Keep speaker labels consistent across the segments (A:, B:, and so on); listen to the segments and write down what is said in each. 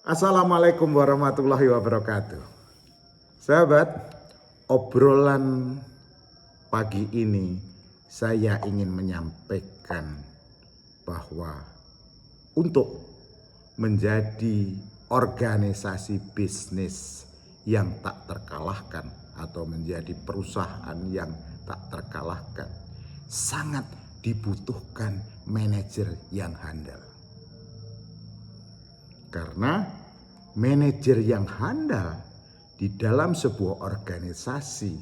A: Assalamualaikum warahmatullahi wabarakatuh. Sahabat, obrolan pagi ini saya ingin menyampaikan bahwa untuk menjadi organisasi bisnis yang tak terkalahkan atau menjadi perusahaan yang tak terkalahkan, sangat dibutuhkan manajer yang handal. Karena manajer yang handal di dalam sebuah organisasi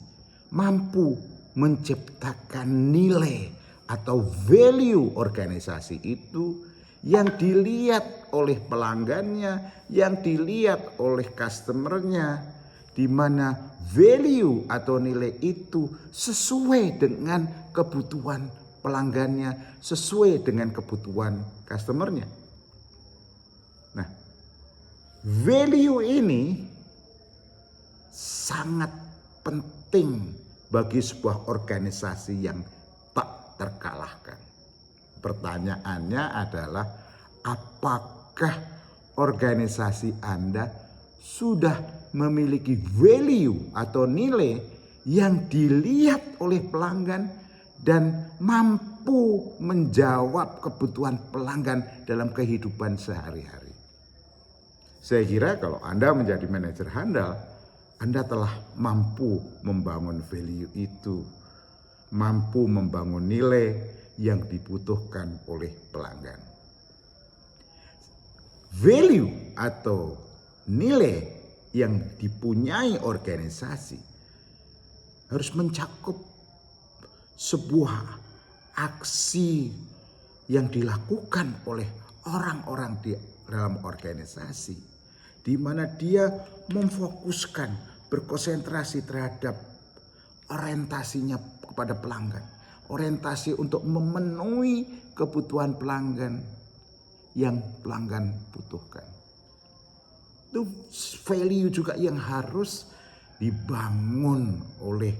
A: mampu menciptakan nilai atau value organisasi itu yang dilihat oleh pelanggannya, yang dilihat oleh customernya, di mana value atau nilai itu sesuai dengan kebutuhan pelanggannya, sesuai dengan kebutuhan customernya. Nah, value ini sangat penting bagi sebuah organisasi yang tak terkalahkan. Pertanyaannya adalah, apakah organisasi Anda sudah memiliki value atau nilai yang dilihat oleh pelanggan dan mampu menjawab kebutuhan pelanggan dalam kehidupan sehari-hari? Saya kira kalau Anda menjadi manajer handal, Anda telah mampu membangun value itu, mampu membangun nilai yang dibutuhkan oleh pelanggan. Value atau nilai yang dipunyai organisasi harus mencakup sebuah aksi yang dilakukan oleh orang-orang di dalam organisasi, di mana dia memfokuskan, berkonsentrasi terhadap orientasinya kepada pelanggan, orientasi untuk memenuhi kebutuhan pelanggan yang pelanggan butuhkan. Itu value juga yang harus dibangun oleh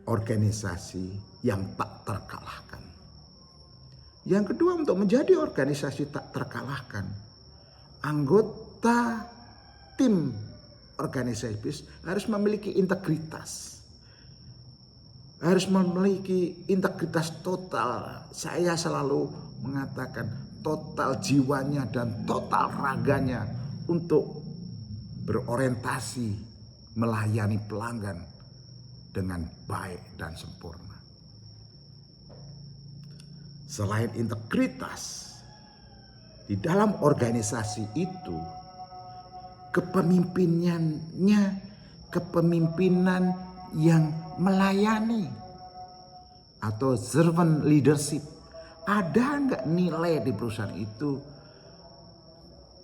A: organisasi yang tak terkalahkan. Yang kedua, untuk menjadi organisasi tak terkalahkan, anggota tim organisasi harus memiliki integritas. Harus memiliki integritas total. Saya selalu mengatakan total jiwanya dan total raganya untuk berorientasi melayani pelanggan dengan baik dan sempurna. Selain integritas, di dalam organisasi itu kepemimpinan yang melayani atau servant leadership. Ada enggak nilai di perusahaan itu?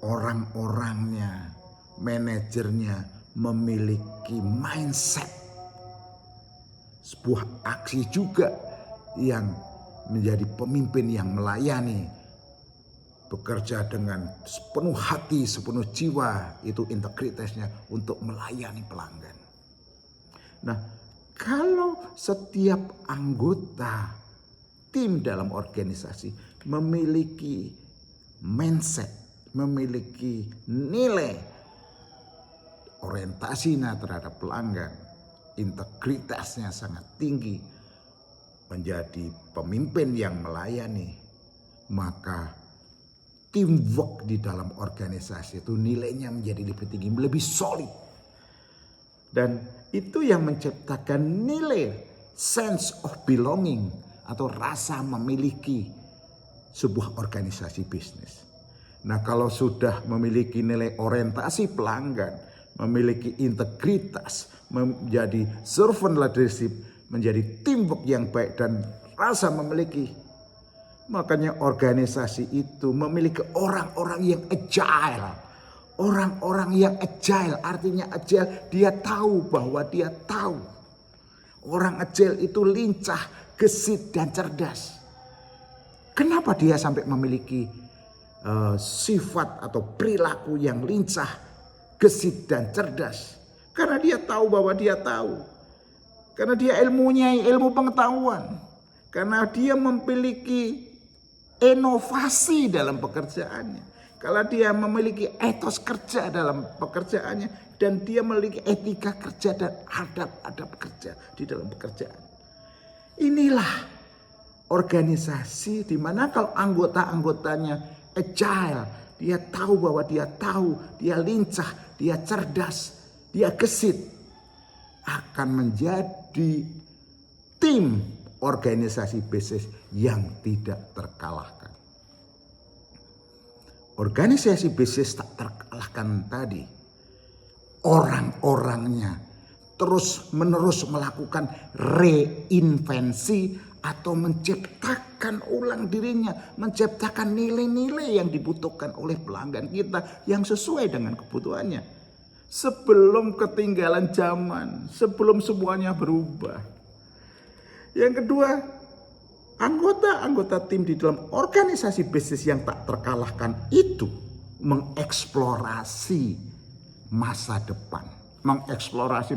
A: Orang-orangnya, manajernya memiliki mindset, sebuah aksi juga yang menjadi pemimpin yang melayani, bekerja dengan sepenuh hati, sepenuh jiwa, itu integritasnya untuk melayani pelanggan. Nah, kalau setiap anggota tim dalam organisasi memiliki mindset, memiliki nilai orientasinya terhadap pelanggan, integritasnya sangat tinggi, menjadi pemimpin yang melayani, maka teamwork di dalam organisasi itu nilainya menjadi lebih tinggi, lebih solid. Dan itu yang menciptakan nilai sense of belonging atau rasa memiliki sebuah organisasi bisnis. Nah, kalau sudah memiliki nilai orientasi pelanggan, memiliki integritas, menjadi servant leadership, menjadi teamwork yang baik dan rasa memiliki, makanya organisasi itu memiliki orang-orang yang agile. Orang-orang yang agile, artinya agile, dia tahu bahwa dia tahu. Orang agile itu lincah, gesit dan cerdas. Kenapa dia sampai memiliki sifat atau perilaku yang lincah, gesit dan cerdas? Karena dia tahu bahwa dia tahu. Karena dia ilmunya ilmu pengetahuan. Karena dia memiliki inovasi dalam pekerjaannya. kalau dia memiliki etos kerja dalam pekerjaannya, dan dia memiliki etika kerja dan adab-adab kerja di dalam pekerjaan. Inilah organisasi di mana kalau anggota-anggotanya agile, dia tahu bahwa dia lincah, dia cerdas, dia gesit, akan menjadi tim organisasi bisnis yang tidak terkalahkan. Organisasi bisnis tak terkalahkan tadi, orang-orangnya terus-menerus melakukan reinvensi atau menciptakan ulang dirinya, menciptakan nilai-nilai yang dibutuhkan oleh pelanggan kita yang sesuai dengan kebutuhannya. Sebelum ketinggalan zaman, sebelum semuanya berubah. Yang kedua, anggota-anggota tim di dalam organisasi bisnis yang tak terkalahkan itu mengeksplorasi masa depan, mengeksplorasi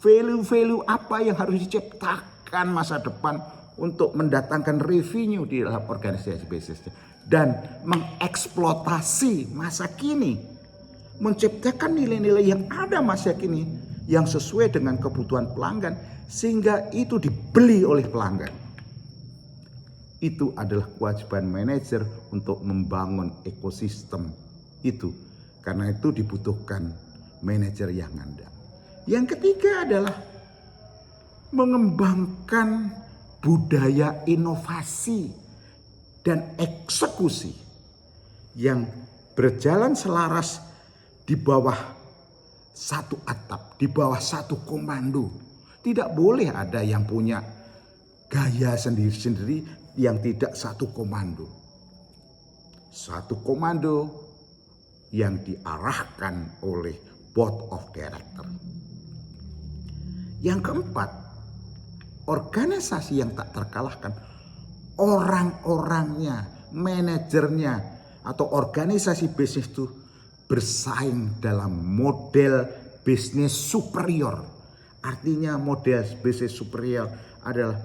A: value-value apa yang harus diciptakan masa depan untuk mendatangkan revenue di dalam organisasi bisnisnya, dan mengeksploitasi masa kini, menciptakan nilai-nilai yang ada masa kini yang sesuai dengan kebutuhan pelanggan sehingga itu dibeli oleh pelanggan. Itu adalah kewajiban manajer untuk membangun ekosistem itu. Karena itu dibutuhkan manajer yang handal. Yang ketiga adalah mengembangkan budaya inovasi dan eksekusi yang berjalan selaras di bawah satu atap, di bawah satu komando. Tidak boleh ada yang punya gaya sendiri-sendiri yang tidak satu komando. Satu komando yang diarahkan oleh board of director. Yang keempat, organisasi yang tak terkalahkan, orang-orangnya, manajernya, atau organisasi bisnis itu bersaing dalam model bisnis superior. Artinya model bisnis superior adalah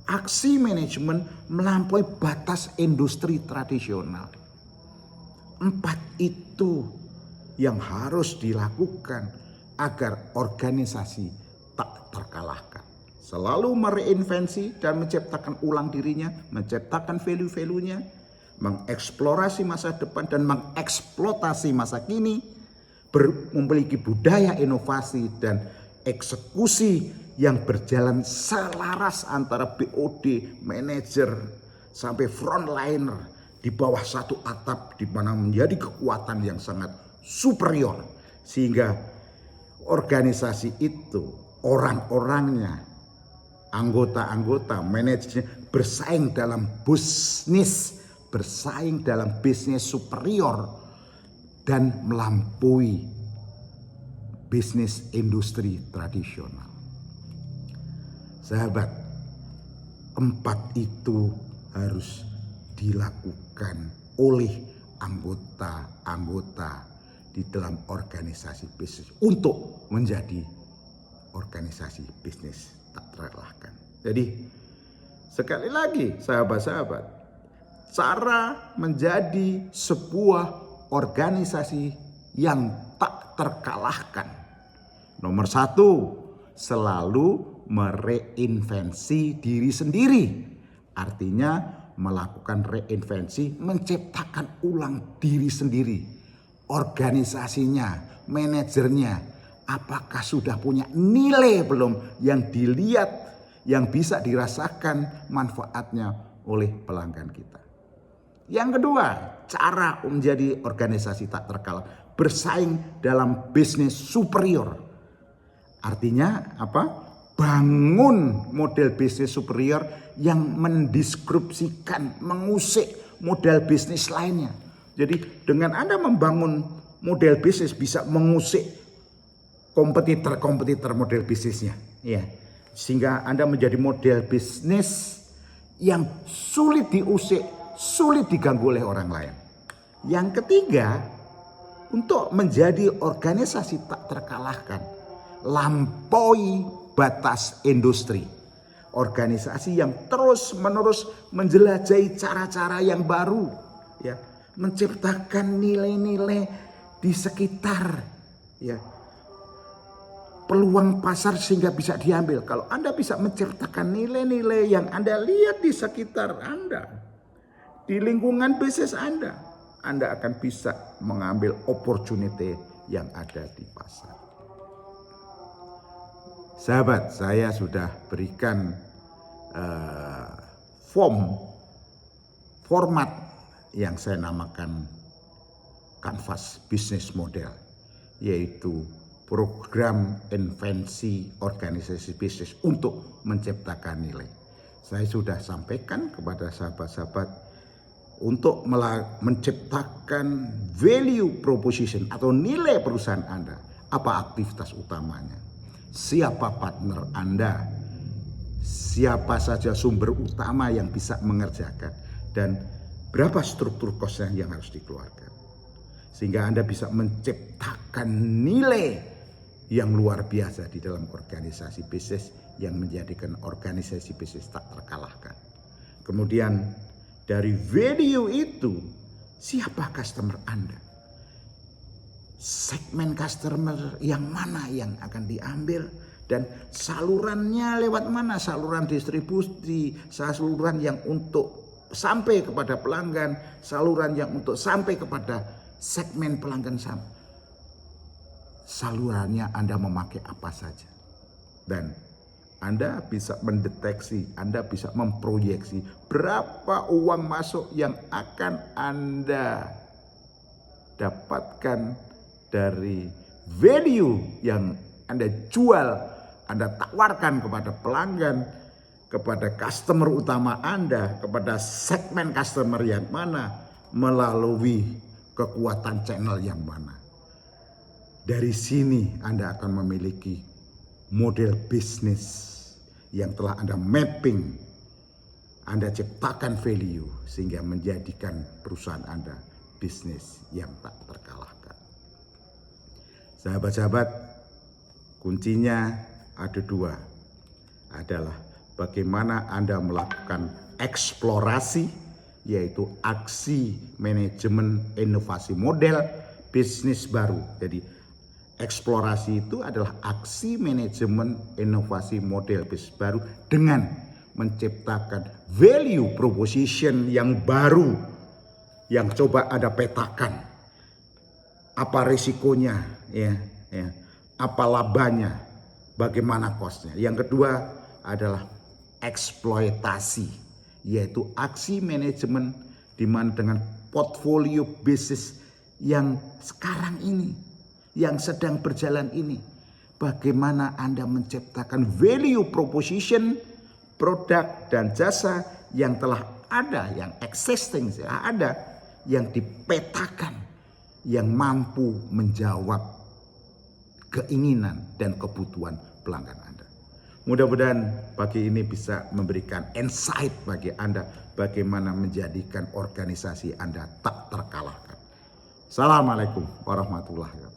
A: aksi manajemen melampaui batas industri tradisional. 4 itu yang harus dilakukan agar organisasi tak terkalahkan. Selalu mereinvensi dan menciptakan ulang dirinya, menciptakan value-value-nya, mengeksplorasi masa depan dan mengeksploitasi masa kini, memiliki budaya inovasi dan eksekusi yang berjalan selaras antara BOD, manajer, sampai frontliner di bawah satu atap, di mana menjadi kekuatan yang sangat superior. Sehingga organisasi itu, orang-orangnya, anggota-anggota, manajernya bersaing dalam bisnis, bersaing dalam bisnis superior dan melampaui bisnis industri tradisional. Sahabat, 4 itu harus dilakukan oleh anggota-anggota di dalam organisasi bisnis untuk menjadi organisasi bisnis tak terkalahkan. Jadi sekali lagi sahabat-sahabat, cara menjadi sebuah organisasi yang tak terkalahkan. Nomor 1, selalu mereinvensi diri sendiri. Artinya melakukan reinvensi, menciptakan ulang diri sendiri. Organisasinya, manajernya, apakah sudah punya nilai belum yang dilihat, yang bisa dirasakan manfaatnya oleh pelanggan kita. Yang kedua, cara menjadi organisasi tak terkalahkan, bersaing dalam bisnis superior. Artinya apa? Bangun model bisnis superior yang mendeskripsikan, mengusik model bisnis lainnya. Jadi dengan Anda membangun model bisnis bisa mengusik kompetitor model bisnisnya. Ya. Sehingga Anda menjadi model bisnis yang sulit diusik, sulit diganggu oleh orang lain. Yang ketiga, untuk menjadi organisasi tak terkalahkan, lampaui batas industri. Organisasi yang terus-menerus menjelajahi cara-cara yang baru, ya, menciptakan nilai-nilai di sekitar ya peluang pasar sehingga bisa diambil. Kalau Anda bisa menciptakan nilai-nilai yang Anda lihat di sekitar Anda, di lingkungan bisnis Anda akan bisa mengambil opportunity yang ada di pasar. Sahabat, saya sudah berikan format yang saya namakan Canvas Business Model, yaitu program intervensi organisasi bisnis untuk menciptakan nilai. Saya sudah sampaikan kepada sahabat-sahabat untuk menciptakan value proposition atau nilai perusahaan Anda. Apa aktivitas utamanya? Siapa partner Anda? Siapa saja sumber utama yang bisa mengerjakan? Dan berapa struktur cost-nya yang harus dikeluarkan? Sehingga Anda bisa menciptakan nilai yang luar biasa di dalam organisasi bisnis yang menjadikan organisasi bisnis tak terkalahkan. Kemudian dari value itu, siapa customer Anda? Segmen customer yang mana yang akan diambil dan salurannya lewat mana? Saluran distribusi, saluran yang untuk sampai kepada pelanggan, saluran yang untuk sampai kepada segmen pelanggan sama. Salurannya Anda memakai apa saja. Dan Anda bisa mendeteksi, Anda bisa memproyeksi berapa uang masuk yang akan Anda dapatkan dari value yang Anda jual, Anda tawarkan kepada pelanggan, kepada customer utama Anda, kepada segmen customer yang mana, melalui kekuatan channel yang mana. Dari sini Anda akan memiliki model bisnis yang telah Anda mapping, Anda ciptakan value sehingga menjadikan perusahaan Anda bisnis yang tak terkalahkan. Sahabat-sahabat, kuncinya ada dua, adalah bagaimana Anda melakukan eksplorasi, yaitu aksi manajemen inovasi model bisnis baru. Jadi eksplorasi itu adalah aksi manajemen inovasi model bisnis baru dengan menciptakan value proposition yang baru yang coba Anda petakan. Apa risikonya, apa labanya, bagaimana costnya. Yang kedua adalah eksploitasi, yaitu aksi manajemen di mana dengan portfolio bisnis yang sekarang ini, yang sedang berjalan ini, bagaimana Anda menciptakan value proposition produk dan jasa yang telah ada, yang existing ada, yang dipetakan, yang mampu menjawab keinginan dan kebutuhan pelanggan Anda. Mudah-mudahan pagi ini bisa memberikan insight bagi Anda bagaimana menjadikan organisasi Anda tak terkalahkan. Assalamualaikum warahmatullahi wabarakatuh.